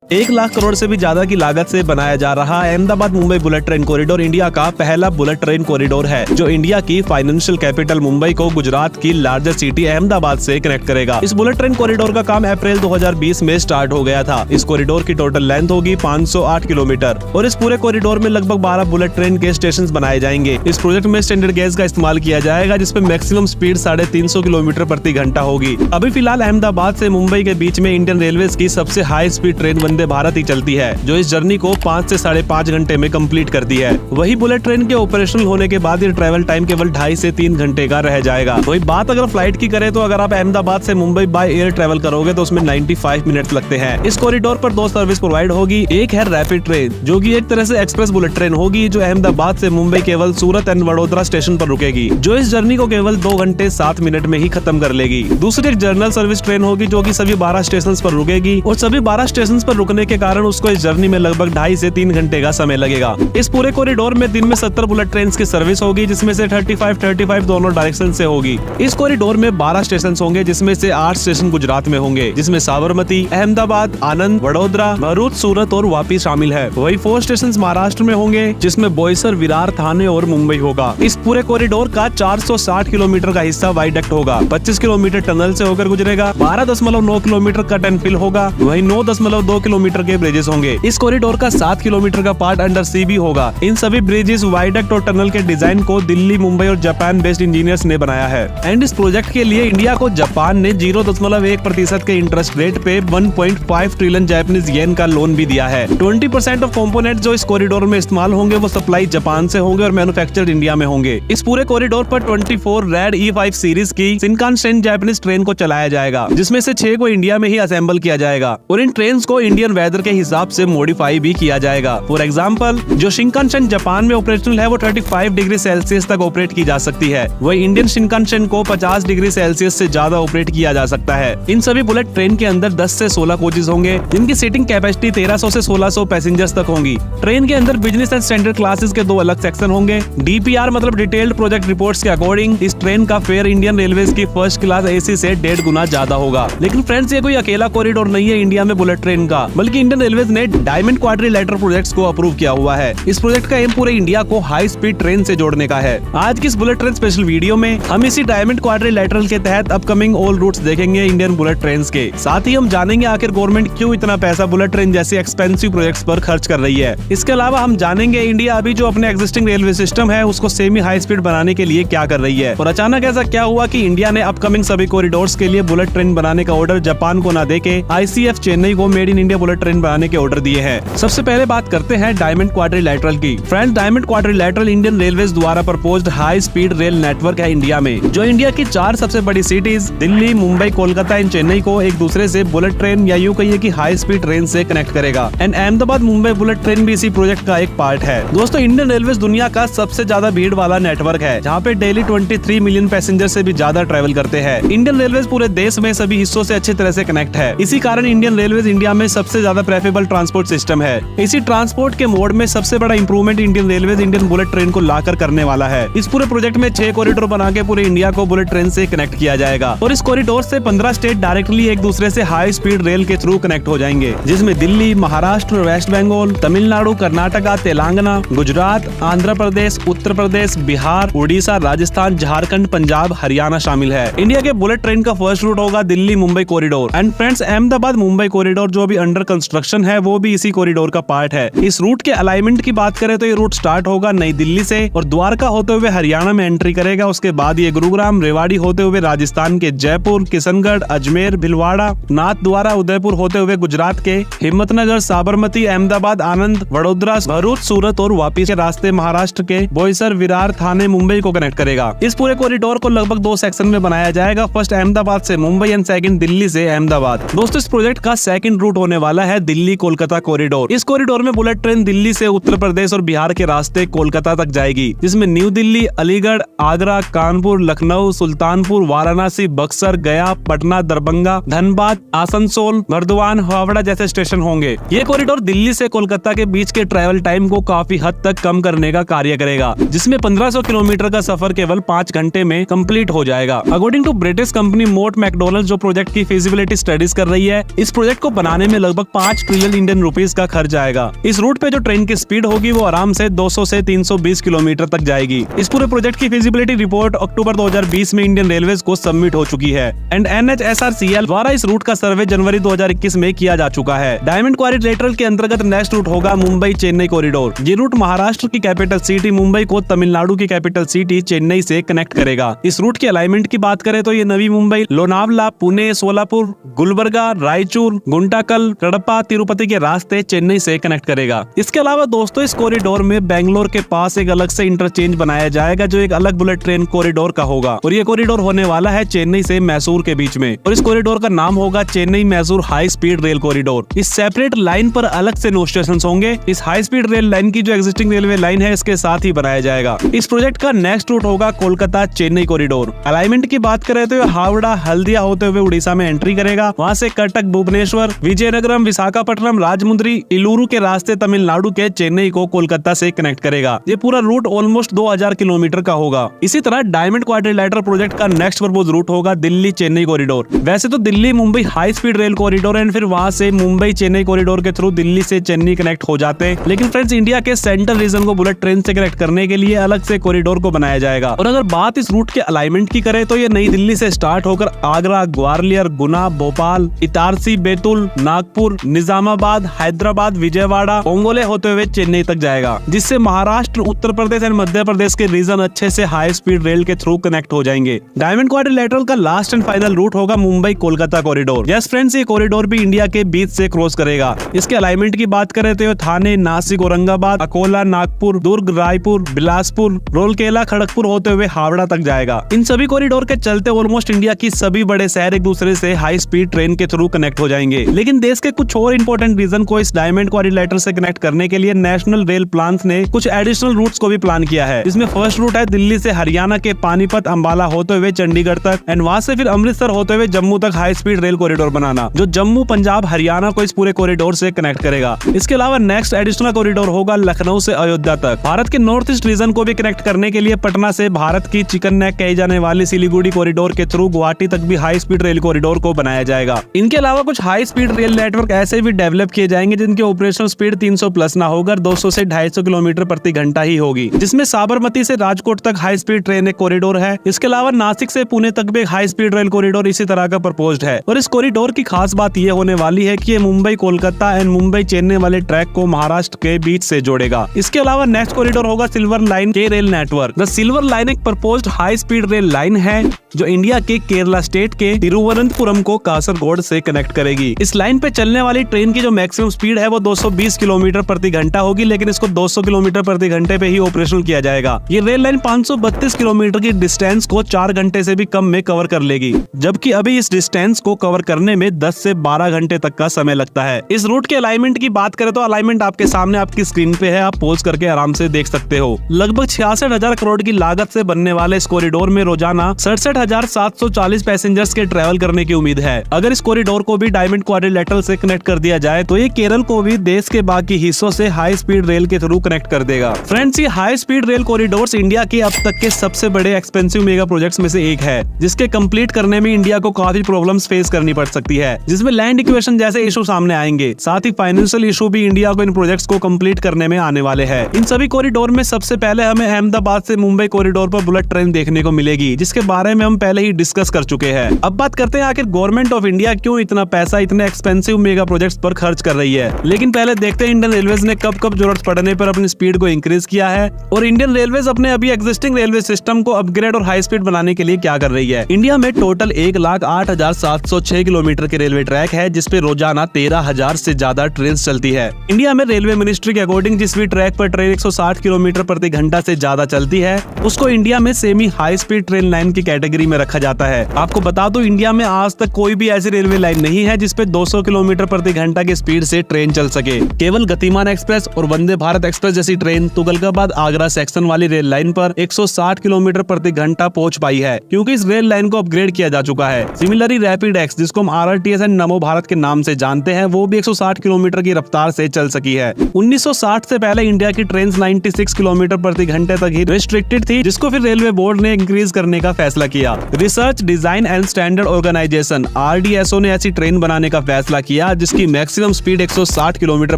1 लाख करोड़ से भी ज्यादा की लागत से बनाया जा रहा Ahmedabad Mumbai bullet train corridor India का पहला बुलेट ट्रेन कॉरिडोर है, जो इंडिया की फाइनेंशियल कैपिटल मुंबई को गुजरात की लार्जेस्ट सिटी अहमदाबाद से कनेक्ट करेगा। इस बुलेट ट्रेन कॉरिडोर का काम अप्रैल 2020 में स्टार्ट हो गया था। इस कॉरिडोर की टोटल लेंथ होगी 508 किलोमीटर और इस पूरे कॉरिडोर में लगभग 12 बुलेट ट्रेन के स्टेशन बनाए जाएंगे। इस प्रोजेक्ट में स्टैंडर्ड गेज का इस्तेमाल किया जाएगा, जिसपे मैक्सिमम स्पीड 350 किलोमीटर प्रति घंटा होगी। अभी फिलहाल अहमदाबाद से मुंबई के बीच में इंडियन रेलवे की सबसे high speed train Vande Bharat ही चलती है, जो इस जर्नी को 5 से 5.5 घंटे में कंप्लीट करती है। वही बुलेट ट्रेन के ऑपरेशनल होने के बाद ये ट्रैवल टाइम केवल 2.5 से 3 घंटे का रह जाएगा। वही बात अगर फ्लाइट की करें तो अगर आप अहमदाबाद से मुंबई बाय एयर ट्रैवल करोगे तो उसमें 95 मिनट लगते हैं। इस कॉरिडोर पर 2 सर्विस प्रोवाइड होगी। एक है रैपिड ट्रेन, जो कि एक तरह से एक्सप्रेस बुलेट ट्रेन होगी, जो अहमदाबाद से मुंबई केवल सूरत एंड वडोदरा स्टेशन पर रुकेगी, जो इस जर्नी को केवल 2 घंटे 7 मिनट में ही खत्म कर लेगी। दूसरी एक जनरल सर्विस ट्रेन होगी, जो कि सभी 12 स्टेशन पर रुकेगी और सभी 12 स्टेशन पर रुकने के कारण उसको इस जर्नी में लगभग 2.5 से 3 घंटे का समय लगेगा। इस पूरे कॉरिडोर में दिन में 70 बुलेट ट्रेन की सर्विस होगी, जिसमें से 35 दोनों डायरेक्शन से होगी। इस कॉरिडोर में 12 स्टेशन होंगे, जिसमें से 8 स्टेशन गुजरात में होंगे, जिसमें साबरमती, अहमदाबाद, आनंद, वडोदरा, भरूच, सूरत और वापी शामिल है। वही 4 स्टेशन महाराष्ट्र में होंगे, जिसमें बोईसर, विरार, थाने और मुंबई होगा। इस पूरे कॉरिडोर का 460 किलोमीटर का हिस्सा वाइडक्ट होगा, 25 किलोमीटर टनल से होकर गुजरेगा, 12.9 किलोमीटर कट एंड फिल होगा, वही 9.2 किलोमीटर के ब्रिजेस होंगे। इस कॉरिडोर का 7 किलोमीटर का पार्ट अंडर सी भी होगा। इन सभी ब्रिजेस, वाइडक्ट और टनल के डिजाइन को दिल्ली, मुंबई और जापान बेस्ड इंजीनियर्स ने बनाया है। एंड इस प्रोजेक्ट के लिए इंडिया को जापान ने 0.1% के इंटरेस्ट रेट पे 1.5 ट्रिलियन जापानीज येन का लोन भी दिया है। 20% ऑफ कंपोनेंट जो इस कॉरिडोर में इस्तेमाल होंगे वो सप्लाई जापान से होंगे और मैन्युफैक्चर्ड इंडिया में होंगे। इस पूरे कॉरिडोर पर 24 रेड E5 सीरीज की शिनकानसेन जापानीज ट्रेन को चलाया जाएगा, जिसमें से 6 को इंडिया में ही असेंबल किया जाएगा और इन ट्रेन को इंडियन वेदर के हिसाब से मॉडिफाई भी किया जाएगा। फॉर एग्जाम्पल, जो शिनकानसेन जापान में ऑपरेशनल है वो 35 डिग्री सेल्सियस तक ऑपरेट की जा सकती है, वही इंडियन शिनकानसेन को 50 डिग्री सेल्सियस से ज्यादा ऑपरेट किया जा सकता है। इन सभी बुलेट ट्रेन के अंदर 10 से 16 कोचेज होंगे, जिनकी सीटिंग कैपेसिटी 1300 से 1600 पैसेंजर्स तक होंगी। ट्रेन के अंदर बिजनेस एंड स्टैंडर्ड क्लासेस के 2 अलग सेक्शन होंगे। DPR मतलब डिटेल्ड प्रोजेक्ट रिपोर्ट्स के अकॉर्डिंग इस ट्रेन का फेयर इंडियन रेलवे की फर्स्ट क्लास AC से 1.5 गुना ज्यादा होगा। लेकिन फ्रेंड्स, ये कोई अकेला कॉरिडोर नहीं है इंडिया में बुलेट ट्रेन का, बल्कि इंडियन रेलवे ने डायमंड क्वाड्रिलेटरल प्रोजेक्ट्स को अप्रूव किया हुआ है। इस प्रोजेक्ट का एम पूरे इंडिया को हाई स्पीड ट्रेन से जोड़ने का है। आज की इस बुलेट ट्रेन स्पेशल वीडियो में हम इसी डायमंड क्वाड्रिलेटरल के तहत अपकमिंग ऑल रूट्स देखेंगे इंडियन बुलेट ट्रेन के। साथ ही हम जानेंगे आखिर गवर्नमेंट क्यों इतना पैसा बुलेट ट्रेन जैसे एक्सपेंसिव प्रोजेक्ट्स पर खर्च कर रही है। इसके अलावा हम जानेंगे इंडिया अभी जो अपने एग्जिस्टिंग रेलवे सिस्टम है उसको सेमी हाई स्पीड बनाने के लिए क्या कर रही है और अचानक ऐसा क्या हुआ कि इंडिया ने अपकमिंग सभी कॉरिडोर्स के लिए बुलेट ट्रेन बनाने का ऑर्डर जापान को न देके ICF चेन्नई को made in India bullet train बनाने के ऑर्डर दिए हैं। सबसे पहले बात करते हैं डायमंड क्वाड्रिलेटरल की। Friends, diamond quadrilateral Indian railway द्वारा proposed high speed rail network है इंडिया में, जो इंडिया की 4 सबसे बड़ी सिटीज दिल्ली, मुंबई, कोलकाता एंड चेन्नई को एक दूसरे से बुलेट ट्रेन या यूं कहिए कि हाई स्पीड ट्रेन से कनेक्ट करेगा। And Ahmedabad Mumbai bullet train भी इसी प्रोजेक्ट का एक पार्ट है। दोस्तों, इंडियन रेलवे दुनिया का सबसे ज्यादा भीड़ वाला नेटवर्क है, जहाँ पे डेली 23 मिलियन पैसेंजर से भी ज्यादा ट्रेवल करते हैं। इंडियन रेलवे पूरे देश में सभी हिस्सों से अच्छी तरह से कनेक्ट है। इसी कारण इंडियन रेलवे इंडिया में सबसे ज्यादा प्रेफरेबल ट्रांसपोर्ट सिस्टम है। इसी ट्रांसपोर्ट के मोड में सबसे बड़ा improvement Indian railway Indian bullet train को लाकर करने वाला है। इस पूरे प्रोजेक्ट में 6 कॉरिडोर बना के पूरे इंडिया को बुलेट ट्रेन से कनेक्ट किया जाएगा और इस कॉरिडोर से 15 स्टेट डायरेक्टली एक दूसरे से हाई स्पीड रेल के थ्रू कनेक्ट हो जाएंगे, जिसमें दिल्ली, महाराष्ट्र, वेस्ट बंगाल, तमिलनाडु, कर्नाटका, तेलंगाना, गुजरात, आंध्र प्रदेश, उत्तर प्रदेश, बिहार, उड़ीसा, राजस्थान, झारखंड, पंजाब, हरियाणा शामिल है। इंडिया के बुलेट ट्रेन का फर्स्ट रूट होगा Delhi Mumbai corridor. And friends, Ahmedabad Mumbai corridor जो अभी अंडर कंस्ट्रक्शन है वो भी इसी कॉरिडोर का पार्ट है। इस रूट के अलाइनमेंट की बात करें तो ये रूट स्टार्ट होगा नई दिल्ली से और द्वारका होते हुए हरियाणा में एंट्री करेगा। उसके बाद ये गुरुग्राम, रेवाड़ी होते हुए राजस्थान के जयपुर, किशनगढ़, अजमेर, भिलवाड़ा, नाथद्वारा, उदयपुर होते हुए गुजरात के हिम्मतनगर, साबरमती, अहमदाबाद, आनंद, वडोदरा, भरूच, सूरत और वापी के रास्ते महाराष्ट्र के बोईसर, विरार, थाने, मुंबई को कनेक्ट करेगा। इस पूरे कॉरिडोर को लगभग 2 सेक्शन में बनाया जाएगा, फर्स्ट अहमदाबाद से मुंबई एंड सेकंड दिल्ली से अहमदाबाद। दोस्तों, इस प्रोजेक्ट का सेकंड रूट होने वाला है दिल्ली कोलकाता कॉरिडोर। इस कॉरिडोर में बुलेट ट्रेन दिल्ली से उत्तर प्रदेश और बिहार के रास्ते कोलकाता तक जाएगी, जिसमें न्यू दिल्ली, अलीगढ़, आगरा, कानपुर, लखनऊ, सुल्तानपुर, वाराणसी, बक्सर, गया, पटना, दरभंगा, धनबाद, आसनसोल, बर्दवान, हावड़ा जैसे स्टेशन होंगे। ये कॉरिडोर दिल्ली से कोलकाता के बीच के ट्रैवल टाइम को काफी हद तक कम करने का कार्य करेगा, जिसमें 1500 किलोमीटर का सफर केवल 5 घंटे में कंप्लीट हो जाएगा। अकॉर्डिंग टू ब्रिटिश कंपनी मोट मैकडोनल्ड जो प्रोजेक्ट की फिजिबिलिटी स्टडीज कर रही है, इस प्रोजेक्ट को बनाने में लगभग लगभग 5 ट्रिलियन इंडियन रुपीस का खर्च आएगा। इस रूट पे जो ट्रेन की स्पीड होगी वो आराम से 200 से 320 किलोमीटर तक जाएगी। इस पूरे प्रोजेक्ट की फिजिबिलिटी रिपोर्ट अक्टूबर 2020 में इंडियन रेलवेज को सबमिट हो चुकी है एंड NHSRCL द्वारा इस रूट का सर्वे जनवरी 2021 में किया जा चुका है। डायमंड क्वाड्रिलेटरल के अंतर्गत नेक्स्ट रूट होगा मुंबई चेन्नई कॉरिडोर। ये रूट महाराष्ट्र की कैपिटल सिटी मुंबई को तमिलनाडु की कैपिटल सिटी चेन्नई से कनेक्ट करेगा। इस रूट के अलाइनमेंट की बात करें तो ये नवी मुंबई, लोनावला, पुणे, सोलापुर, गुलबर्गा, रायचूर, गुंटाकल, कडपा, तिरुपति के रास्ते चेन्नई से कनेक्ट करेगा। इसके अलावा दोस्तों इस कॉरिडोर में बेंगलोर के पास एक अलग से इंटरचेंज बनाया जाएगा जो एक अलग बुलेट ट्रेन कॉरिडोर का होगा और ये कॉरिडोर होने वाला है चेन्नई से मैसूर के बीच में और इस कॉरिडोर का नाम होगा Chennai Mysore high speed rail corridor. इस सेपरेट लाइन पर अलग से नो स्टेशन होंगे। इस हाई स्पीड रेल लाइन की जो एग्जिस्टिंग रेलवे लाइन है इसके साथ ही बनाया जाएगा। इस प्रोजेक्ट का नेक्स्ट रूट होगा कोलकाता चेन्नई कॉरिडोर। अलाइनमेंट की बात करें तो हावड़ा हल्दिया होते हुए उड़ीसा में एंट्री करेगा, वहां से कटक, भुवनेश्वर, विजयनगरम, विशाखापट्टनम, राजमुंद्री, इलूरू के रास्ते तमिलनाडु के चेन्नई को कोलकाता से कनेक्ट करेगा। ये पूरा रूट ऑलमोस्ट 2000 किलोमीटर का होगा। इसी तरह डायमंड क्वाड्रिलेटरल प्रोजेक्ट का नेक्स्ट प्रपोज रूट होगा दिल्ली चेन्नई कॉरिडोर। वैसे तो Delhi Mumbai high speed rail corridor and फिर वहां से मुंबई चेन्नई कॉरिडोर के थ्रू दिल्ली से चेन्नई कनेक्ट हो जाते हैं, लेकिन फ्रेंड्स इंडिया के सेंट्रल रीजन को बुलेट ट्रेन से कनेक्ट करने के लिए अलग से कॉरिडोर को बनाया जाएगा। और अगर बात इस रूट के अलाइनमेंट की करें तो ये नई दिल्ली से स्टार्ट होकर आगरा, ग्वालियर, गुना, भोपाल, इटारसी, बैतूल, नागपुर, निजामाबाद, हैदराबाद, विजयवाड़ा, ओंगोले होते हुए चेन्नई तक जाएगा, जिससे महाराष्ट्र, उत्तर प्रदेश एंड मध्य प्रदेश के रीजन अच्छे से हाई स्पीड रेल के थ्रू कनेक्ट हो जाएंगे। डायमंड क्वाड्रिलेटरल का लास्ट एंड फाइनल रूट होगा Mumbai Kolkata corridor. Yes friends, ये कॉरिडोर भी इंडिया के बीच से क्रॉस करेगा। इसके अलाइनमेंट की बात करें तो थाने, नासिक, औरंगाबाद, अकोला, नागपुर, दुर्ग, रायपुर, बिलासपुर, रोलकेला, खड़गपुर होते हुए हावड़ा तक जाएगा। इन सभी कॉरिडोर के चलते ऑलमोस्ट इंडिया की सभी बड़े शहर एक दूसरे से हाई स्पीड ट्रेन के थ्रू कनेक्ट हो जाएंगे। लेकिन देश के कुछ और इंपॉर्टेंट रीजन को इस डायमंड क्वाड्रिलेटरल से कनेक्ट करने के लिए नेशनल रेल प्लान ने कुछ एडिशनल रूट्स को भी प्लान किया है। इसमें फर्स्ट रूट है दिल्ली से हरियाणा के पानीपत, अंबाला होते हुए चंडीगढ़ तक एंड वहां से फिर अमृतसर होते हुए जम्मू तक हाई स्पीड रेल कॉरिडोर बनाना, जो जम्मू, पंजाब, हरियाणा को इस पूरे कॉरिडोर से कनेक्ट करेगा। इसके अलावा नेक्स्ट एडिशनल कॉरिडोर होगा लखनऊ से अयोध्या तक। भारत के नॉर्थ ईस्ट रीजन को भी कनेक्ट करने के लिए पटना से भारत की चिकन नेक कही जाने वाली सिलीगुड़ी कॉरिडोर के थ्रू गुवाहाटी तक भी हाई स्पीड रेल कॉरिडोर को बनाया जाएगा। इनके अलावा कुछ हाई स्पीड रेल नेटवर्क ऐसे भी डेवलप किए जाएंगे जिनकी ऑपरेशनल स्पीड 300 प्लस ना होकर 200 से 250 किलोमीटर प्रति घंटा ही होगी, जिसमें साबरमती से राजकोट तक हाई स्पीड ट्रेन एक कॉरिडोर है। इसके अलावा नासिक से पुणे तक भी हाई स्पीड रेल कॉरिडोर इसी तरह का प्रपोज्ड है। और इस कॉरिडोर की खास बात यह होने वाली है कि ये मुंबई कोलकाता एंड मुंबई चेन्नई वाले ट्रैक को महाराष्ट्र के बीच से जोड़ेगा। इसके अलावा नेक्स्ट कॉरिडोर होगा सिल्वर लाइन के rail network. The silver line एक proposed high speed rail line है जो इंडिया के केरला स्टेट के तिरुवनंतपुरम को कासरगोड से कनेक्ट करेगी। इस लाइन पे चलने वाली ट्रेन की जो मैक्सिमम स्पीड है वो 220 किलोमीटर प्रति घंटा होगी, लेकिन इसको 200 किलोमीटर प्रति घंटे पे ही ऑपरेशनल किया जाएगा। ये रेल लाइन 532 किलोमीटर की डिस्टेंस को 4 घंटे से भी कम में कवर कर लेगी, जबकि अभी इस डिस्टेंस को कवर करने में 10 से 12 घंटे तक का समय लगता है। इस रूट के अलाइनमेंट की बात करें तो अलाइनमेंट आपके सामने आपकी स्क्रीन पे है, आप पॉज करके आराम से देख सकते हो। लगभग 66,000 करोड़ की लागत से बनने वाले इस कॉरिडोर में रोजाना 67,740 पैसेंजर्स के ट्रैवल करने की उम्मीद है। अगर इस कॉरिडोर को भी डायमंड क्वाड्रिलेटरल से कनेक्ट कर दिया जाए तो ये केरल को भी देश के बाकी हिस्सों से हाई स्पीड रेल के थ्रू कनेक्ट कर देगा। फ्रेंड्स, ये high speed rail corridors India के अब तक के सबसे बड़े एक्सपेंसिव मेगा प्रोजेक्ट्स में से एक है, जिसके कंप्लीट करने में इंडिया को काफी प्रॉब्लम्स फेस करनी पड़ सकती है, जिसमें लैंड इक्वेशन जैसे इशू सामने आएंगे। साथ ही फाइनेंशियल इशू भी इंडिया को इन प्रोजेक्ट्स को कंप्लीट करने में आने वाले हैं। इन सभी कॉरिडोर में सबसे पहले हमें अहमदाबाद से मुंबई कॉरिडोर पर बुलेट ट्रेन देखने को मिलेगी, जिसके बारे में हम पहले ही डिस्कस कर चुके हैं। अब बात करते हैं आखिर गवर्नमेंट ऑफ इंडिया क्यों इतना पैसा इतने एक्सपेंसिव मेगा प्रोजेक्ट्स पर खर्च कर रही है। लेकिन पहले देखते हैं इंडियन रेलवेज ने कब कब जरूरत पड़ने पर अपनी स्पीड को इंक्रीज किया है और इंडियन रेलवेज अपने अभी एग्जिस्टिंग रेलवे सिस्टम को अपग्रेड और हाई स्पीड बनाने के लिए क्या कर रही है। इंडिया में टोटल 1,08,706 किलोमीटर के रेलवे ट्रैक है, जिसपे रोजाना 13,000 से ज्यादा ट्रेन चलती है। इंडिया में रेलवे मिनिस्ट्री के अकॉर्डिंग जिस भी ट्रैक पर ट्रेन 160 किलोमीटर प्रति घंटा से ज्यादा चलती है उसको इंडिया में semi high speed train line की कैटेगरी में रखा जाता है। आपको बता दूं, इंडिया में आज तक कोई भी ऐसी रेलवे लाइन नहीं है जिसपे 200 किलोमीटर प्रति घंटा की स्पीड से ट्रेन चल सके। केवल गतिमान एक्सप्रेस और वंदे भारत एक्सप्रेस जैसी ट्रेन तुगलकाबाद आगरा सेक्शन वाली रेल लाइन पर 160 किलोमीटर प्रति घंटा पहुंच पाई है, क्योंकि इस रेल लाइन को अपग्रेड किया जा चुका है। सिमिलरली रैपिड एक्स, जिसको हम RRTS एंड नमो भारत के नाम से जानते हैं, वो भी 160 किलोमीटर की रफ्तार से चल सकी है। 1960 से पहले इंडिया की ट्रेन 96 किलोमीटर प्रति घंटे तक ही रिस्ट्रिक्टेड थी, जिसको फिर रेलवे बोर्ड ने इंक्रीज करने का फैसला किया। Research, design and standard organisation RDSO ने ऐसी ट्रेन बनाने का फैसला किया गया जिसकी मैक्सिमम स्पीड 160 किलोमीटर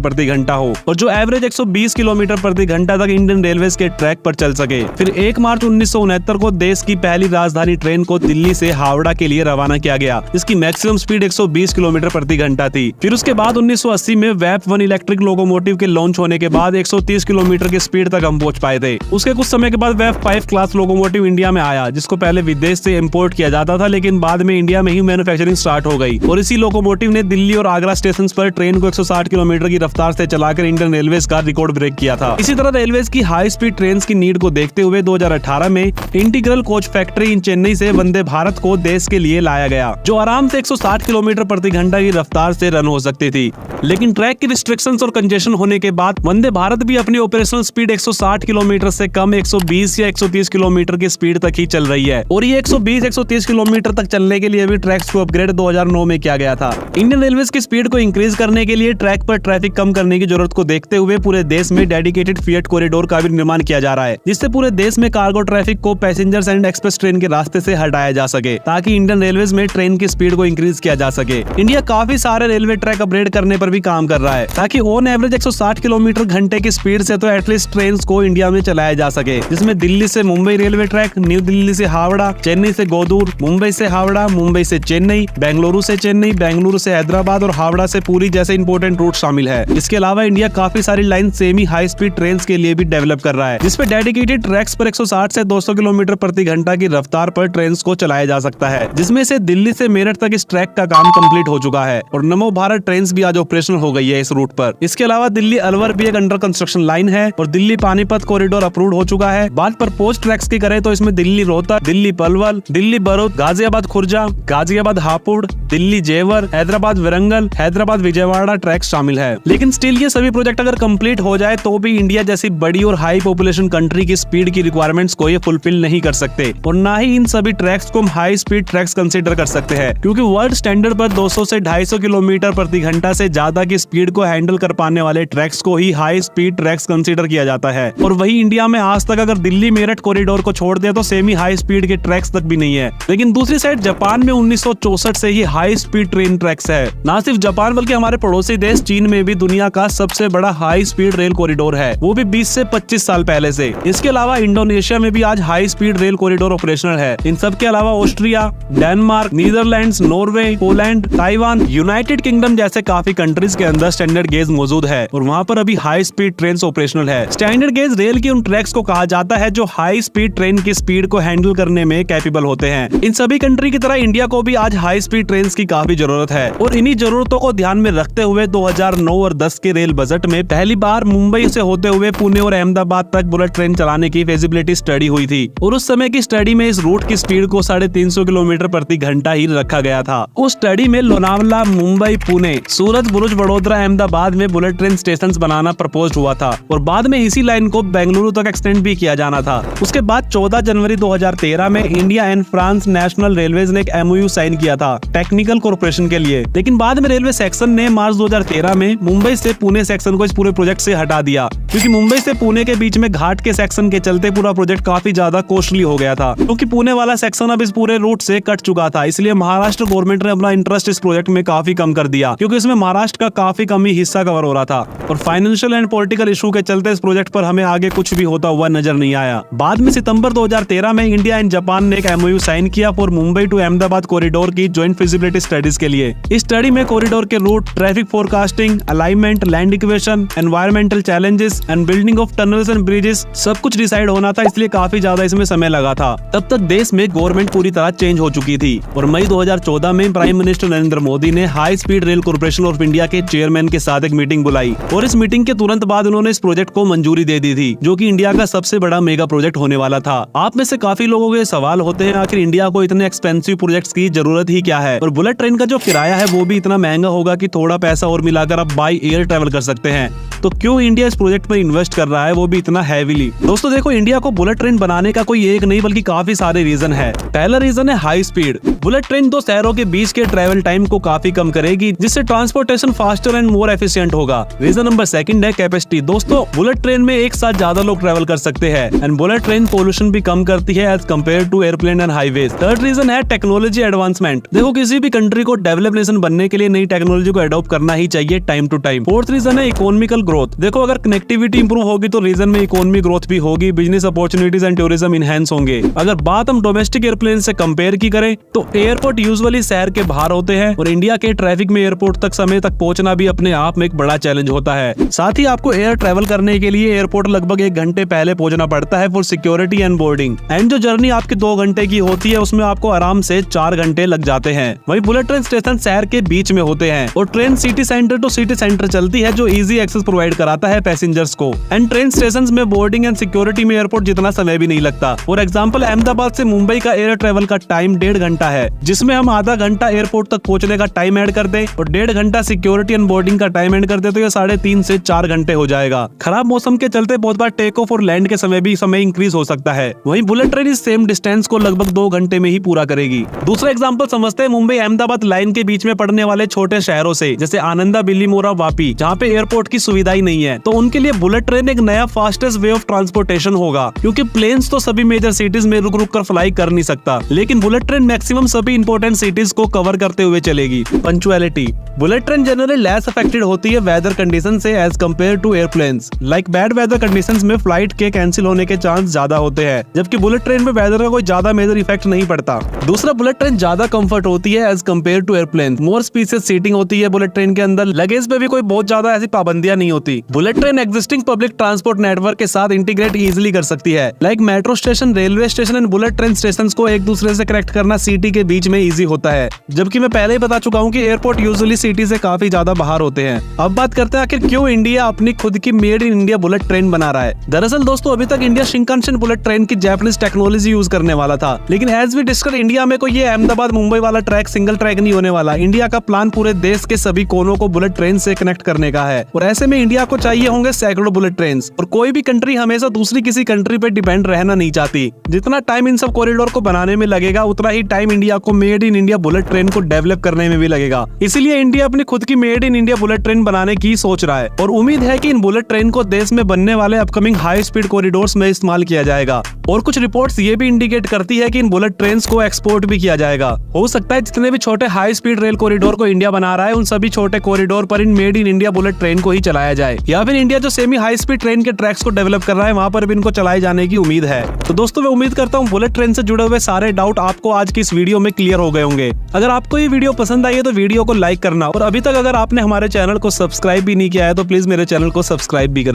प्रति घंटा हो और जो एवरेज 120 किलोमीटर प्रति घंटा तक इंडियन रेलवेज के ट्रैक पर चल सके। फिर 1 मार्च 1969 को देश की पहली राजधानी ट्रेन को दिल्ली से हावड़ा के लिए रवाना किया गया जिसकी मैक्सिमम स्पीड 120 किलोमीटर प्रति घंटा थी। फिर उसके बाद 1980 में वेप 1 इलेक्ट्रिक लोकोमोटिव के लॉन्च होने के बाद 130 किलोमीटर की स्पीड तक हम पहुंच पाए थे। उसके कुछ समय के बाद वेप 5 क्लास लोकोमोटिव इंडिया में आया जिसको पहले विदेश से इंपोर्ट किया जाता था, लेकिन बाद में इंडिया में ही मैन्युफैक्चरिंग स्टार्ट हो गई और इसी लोकोमोटिव ने दिल्ली और आगरा स्टेशन पर ट्रेन को 160 किलोमीटर की रफ्तार से चलाकर इंडियन रेलवेज का रिकॉर्ड ब्रेक किया था। इसी तरह रेलवेज की हाई स्पीड ट्रेन की नीड को देखते हुए 2018 में integral coach factory in Chennai से वंदे भारत को देश के लिए लाया गया जो आराम से 160 किलोमीटर प्रति घंटा की रफ्तार से रन हो सकती थी। लेकिन ट्रैक की रिस्ट्रिक्शंस और कंजेशन होने के बाद वंदे भारत भी अपनी ऑपरेशनल स्पीड 160 किलोमीटर से कम 120 या 130 किलोमीटर की स्पीड तक ही चल रही है और ये 120-130 किलोमीटर तक चलने के लिए भी ट्रैक्स को अपग्रेड 2009 में किया गया था। इंडियन रेलवेज की स्पीड को इंक्रीज करने के लिए ट्रैक पर ट्रैफिक कम करने की जरूरत को देखते हुए पूरे देश में डेडिकेटेड फिएट कॉरिडोर का भी निर्माण किया जा रहा है जिससे पूरे देश में कार्गो ट्रैफिक को पैसेंजर्स एंड एक्सप्रेस ट्रेन के रास्ते से हटाया जा सके ताकि इंडियन रेलवेज में ट्रेन की स्पीड को इंक्रीज किया जा सके। इंडिया काफी सारे रेलवे ट्रैक अपग्रेड करने पर भी काम कर रहा है ताकि ऑन एवरेज 160 किलोमीटर घंटे की स्पीड से तो एटलीस्ट ट्रेन को इंडिया में चलाया जा सके, जिसमें दिल्ली से Mumbai railway track, new Delhi से हावड़ा, चेन्नई से गोदूर, मुंबई से हावड़ा, मुंबई से चेन्नई, बेंगलुरु से चेन्नई, बेंगलुरु से हैदराबाद और हावड़ा से पुरी जैसे इंपोर्टेंट रूट शामिल है। इसके अलावा इंडिया काफी सारी line semi high speed train के लिए भी डेवलप कर रहा है जिसपे डेडिकेटेड ट्रैक्स पर 160 से 200 किलोमीटर प्रति घंटा की रफ्तार पर ट्रेन को चलाया जा सकता है, जिसमें से दिल्ली से मेरठ तक इस ट्रैक का काम कंप्लीट हो चुका है और नमो भारत ट्रेन भी आज ऑपरेशनल हो गई है इस रूट पर। इसके अलावा दिल्ली अलवर भी एक अंडर कंस्ट्रक्शन लाइन है और दिल्ली पानीपत कॉरिडोर अप्रूव हो चुका है। बात पर पोस्ट ट्रैक्स की करें तो इसमें दिल्ली रोहतक, दिल्ली पलवल, दिल्ली बरूद, गाजियाबाद खुर्जा, गाजियाबाद हापुड़, दिल्ली जेवर, हैदराबाद विरंगल, हैदराबाद विजयवाड़ा ट्रैक शामिल है। लेकिन स्टिल ये सभी प्रोजेक्ट अगर कंप्लीट हो जाए तो भी इंडिया जैसी बड़ी और हाई पॉपुलेशन कंट्री की स्पीड की रिक्वायरमेंट्स को ये फुलफिल नहीं कर सकते और ना ही इन सभी ट्रैक्स को हम हाई स्पीड ट्रैक्स कंसीडर कर सकते हैं, क्योंकि वर्ल्ड स्टैंडर्ड पर 200 से 250 किलोमीटर प्रति घंटा से ज्यादा की स्पीड को हैंडल कर पाने वाले ट्रैक्स को ही हाई स्पीड ट्रैक्स कंसीडर किया जाता है। और वही इंडिया में आज तक अगर दिल्ली मेरठ कॉरिडोर को छोड़ दिया तो सेमी हाई स्पीड के ट्रैक्स तक भी नहीं है। लेकिन दूसरी साइड जापान में 1964 से ही हाई स्पीड ट्रेन ट्रैक्स है। ना सिर्फ जापान बल्कि हमारे पड़ोसी देश चीन में भी दुनिया का सबसे बड़ा हाई स्पीड रेल कॉरिडोर है, वो भी 20 से 25 साल पहले से। इसके अलावा इंडोनेशिया में भी आज high speed rail corridor operational है। इन सब के अलावा Austria, Denmark, Netherlands, Norway, Poland, Taiwan, United kingdom जैसे काफी कंट्रीज के अंदर स्टैंडर्ड गेज मौजूद है और वहाँ पर अभी हाई स्पीड ट्रेन ऑपरेशनल है। स्टैंडर्ड गेज रेल की उन ट्रैक्स को कहा जाता है जो हाई स्पीड ट्रेन की स्पीड को हैंडल करने में कैपेबल होते हैं। इन सभी कंट्री की तरह इंडिया को भी आज हाई स्पीड ट्रेन की काफी जरूरत है और इन्हीं जरूरतों को ध्यान में रखते हुए 2009 और 10 के रेल बजट में पहली बार मुंबई से होते हुए पुणे और अहमदाबाद तक बुलेट ट्रेन चलाने की फिजिबिलिटी स्टडी हुई थी और उस समय की स्टडी में इस रूट की स्पीड को 350 किलोमीटर प्रति घंटा ही रखा गया था। उस स्टडी में लोनावला, मुंबई, पुणे, सूरत, बुरुज, वडोदरा, अहमदाबाद में बुलेट ट्रेन स्टेशन बनाना प्रपोज हुआ था और बाद में इसी लाइन को बेंगलुरु तक एक्सटेंड भी किया जाना था। उसके बाद 14 जनवरी 2013 में India and France national railways ने एक MOU साइन किया था टेक्निकल कॉर्पोरेशन के लिए। लेकिन बाद में रेलवे सेक्शन ने मार्च 2013 में मुंबई से पुणे सेक्शन को इस पूरे प्रोजेक्ट से हटा दिया, क्योंकि मुंबई से पुणे के बीच में घाट के सेक्शन के चलते पूरा प्रोजेक्ट काफी ज्यादा कॉस्टली हो गया था, क्योंकि पुणे वाला सेक्शन अब इस पूरे रूट से कट चुका था। इसलिए महाराष्ट्र गवर्नमेंट ने अपना इंटरेस्ट इस प्रोजेक्ट में काफी कम कर दिया, क्योंकि इसमें महाराष्ट्र का काफी कम ही हिस्सा कवर हो रहा था और फाइनेंशियल एंड पॉलिटिकल इशू के चलते इस प्रोजेक्ट पर हमें आगे कुछ भी होता हुआ नजर नहीं आया। बाद में सितंबर 2013 में इंडिया एंड जापान ने एक MOU साइन किया for Mumbai to Ahmedabad corridor की ज्वाइंट फिजिबिलिटी स्टडीज के लिए। इस स्टडी में कॉरिडोर के route, traffic forecasting, alignment, land equation, environmental challenges and building of tunnels and bridges सब कुछ डिसाइड होना था, इसलिए काफी ज्यादा इसमें समय लगा था। तब तक देश में गवर्नमेंट पूरी तरह चेंज हो चुकी थी और मई 2014 में प्राइम मिनिस्टर नरेंद्र मोदी ने high speed rail corporation of India के चेयरमैन के साथ एक मीटिंग बुलाई और इस मीटिंग के तुरंत बाद उन्होंने इस प्रोजेक्ट को मंजूरी दे दी थी, जो कि इंडिया का सबसे बड़ा मेगा प्रोजेक्ट होने वाला था। आप में से काफी लोगों के सवाल होते हैं, आखिर इंडिया को इतने एक्सपेंसिव प्रोजेक्ट्स की जरूरत ही क्या है और बुलेट ट्रेन का जो किराया है वो भी इतना महंगा होगा कि थोड़ा पैसा और मिलाकर आप बाय एयर ट्रेवल कर सकते हैं। तो क्यों इंडिया इस प्रोजेक्ट में इन्वेस्ट कर रहा है, वो भी इतना हैवीली। दोस्तों देखो, इंडिया को बुलेट ट्रेन बनाने का कोई एक नहीं बल्कि काफी सारे रीजन है। पहला रीजन है हाई स्पीड। बुलेट ट्रेन दो शहरों के बीच के ट्रेवल टाइम को काफी कम करेगी, जिससे transportation faster and more efficient होगा। रीजन नंबर सेकंड है कैपेसिटी। दोस्तों बुलेट ट्रेन में एक साथ ज्यादा लोग ट्रेवल कर सकते हैं एंड बुलेट ट्रेन पोल्यूशन भी कम करती है as compare to airplane and highways. Third reason है टेक्नोलॉजी एडवांसमेंट। देखो किसी भी कंट्री को डेवलप नेशन बनने के लिए नई टेक्नोलॉजी को अडॉप्ट करना ही चाहिए time to time. Fourth reason है इकोनॉमिकल ग्रोथ। देखो अगर कनेक्टिविटी इंप्रूव होगी तो रीजन में इकोनॉमिक ग्रोथ भी होगी, business opportunities and tourism enhance होंगे। अगर बात हम डोमेस्टिक एयरप्लेन से कंपेयर की करें तो एयरपोर्ट यूजुअली शहर के बाहर होते हैं और इंडिया के ट्रैफिक में एयरपोर्ट तक समय तक पहुंचना भी अपने आप में एक बड़ा चैलेंज होता है। साथ ही आपको एयर ट्रेवल करने के लिए एयरपोर्ट लगभग 1 घंटे पहले पहुंचना पड़ता है for security and boarding. And जो जर्नी आपकी 2 घंटे की होती है उसमें आपको आराम से 4 घंटे लग जाते हैं। वहीं बुलेट ट्रेन स्टेशन शहर के बीच में होते हैं और train city centre to city centre चलती है, जो इजी एक्सेस प्रोवाइड कराता है पैसेंजर्स को। एंड ट्रेन स्टेशन में बोर्डिंग एंड सिक्योरिटी में एयरपोर्ट जितना समय भी नहीं लगता। फॉर एग्जाम्पल अहमदाबाद से मुंबई का एयर ट्रेवल का टाइम 1.5 घंटा है, जिसमें हम आधा घंटा एयरपोर्ट तक पहुंचने का टाइम ऐड कर दे और 1.5 घंटा सिक्योरिटी एंड बोर्डिंग का टाइम ऐड कर दे तो ये 3.5 से 4 घंटे हो जाएगा। खराब मौसम के चलते बहुत बार टेक ऑफ और लैंड के समय इंक्रीज हो सकता है। वहीं बुलेट ट्रेन इस सेम डिस्टेंस को लगभग 2 घंटे में ही पूरा करेगी। दूसरा एग्जांपल समझते हैं मुंबई अहमदाबाद लाइन के बीच में पड़ने वाले छोटे शहरों से, जैसे आनंदा, बिल्लीमोरा, वापी, जहाँ पे एयरपोर्ट की सुविधा ही नहीं है। तो उनके लिए बुलेट ट्रेन एक नया फास्टेस्ट वे ऑफ ट्रांसपोर्टेशन होगा, क्योंकि प्लेन्स तो सभी मेजर सिटीज में रुक रुक कर फ्लाई कर नहीं सकता, लेकिन बुलेट ट्रेन मैक्सिमम सभी इंपोर्टेंट सिटीज को कवर करते हुए चलेगी। Punctuality. Bullet train generally less affected होती है वेदर कंडीशन से as compare to airplanes. Like bad weather conditions में फ्लाइट के कैंसिल होने के चांस ज्यादा होते हैं, जबकि बुलेट ट्रेन में वेदर का कोई ज्यादा मेजर इफेक्ट नहीं पड़ता। दूसरा, बुलेट ट्रेन ज्यादा कंफर्ट होती है as compare to airplane. More spacious seating होती है बुलेट ट्रेन के अंदर। लगेज पे भी कोई बहुत ज्यादा ऐसी पाबंदियां नहीं होती। Bullet train existing public transport network के साथ इंटीग्रेट इजिली कर सकती है। Like metro station, railway station and bullet train station को एक दूसरे से कनेक्ट करना सिटी के बीच में इजी होता है, जबकि मैं पहले ही बता चुका हूँ कि एयरपोर्ट यूजुअली सिटी से काफी ज्यादा बाहर होते हैं। अब बात करते हैं आखिर क्यों इंडिया अपनी खुद की made in India bullet train बना रहा है। दरअसल दोस्तों अभी तक इंडिया शिंकानसेन बुलेट ट्रेन की जापानीज टेक्नोलॉजी यूज करने वाला था, लेकिन एज वी डिस्कस इंडिया में कोई ये अहमदाबाद मुंबई वाला ट्रैक सिंगल ट्रैक नहीं होने वाला। इंडिया का प्लान पूरे देश के सभी कोनों को बुलेट ट्रेन से कनेक्ट करने का है और ऐसे में इंडिया को चाहिए होंगे सैकड़ों बुलेट ट्रेन। और कोई भी कंट्री हमेशा दूसरी किसी कंट्री पे डिपेंड रहना नहीं चाहती। जितना टाइम इन सब कॉरिडोर को बनाने में लगेगा उतना ही टाइम इंडिया को made in India bullet train को डेवलप करने में भी लगेगा। इसीलिए इंडिया अपनी खुद की made in India bullet train बनाने की सोच रहा है और उम्मीद है कि इन बुलेट ट्रेन को देश में बनने वाले अपकमिंग हाई स्पीड कॉरिडोर्स में इस्तेमाल किया जाएगा। और कुछ रिपोर्ट्स ये भी इंडिकेट करती है कि इन बुलेट ट्रेन्स को एक्सपोर्ट भी किया जाएगा। हो सकता है जितने भी छोटे हाई स्पीड रेल कॉरिडोर को इंडिया बना रहा है उन सभी छोटे कॉरिडोर पर in made in India bullet train को ही चलाया जाए, या फिर इंडिया जो सेमी हाई स्पीड ट्रेन के ट्रैक्स को डेवलप कर रहा है वहाँ पर भी इनको चलाए जाने की उम्मीद है। तो दोस्तों मैं उम्मीद करता हूँ बुलेट ट्रेन से जुड़े हुए सारे डाउट आपको आज की इस वीडियो में क्लियर हो गए होंगे। अगर आपको ये वीडियो पसंद आई है तो वीडियो को लाइक करना और अभी तक अगर आपने हमारे चैनल को सब्सक्राइब भी नहीं किया है तो प्लीज मेरे चैनल को सब्सक्राइब भी करें।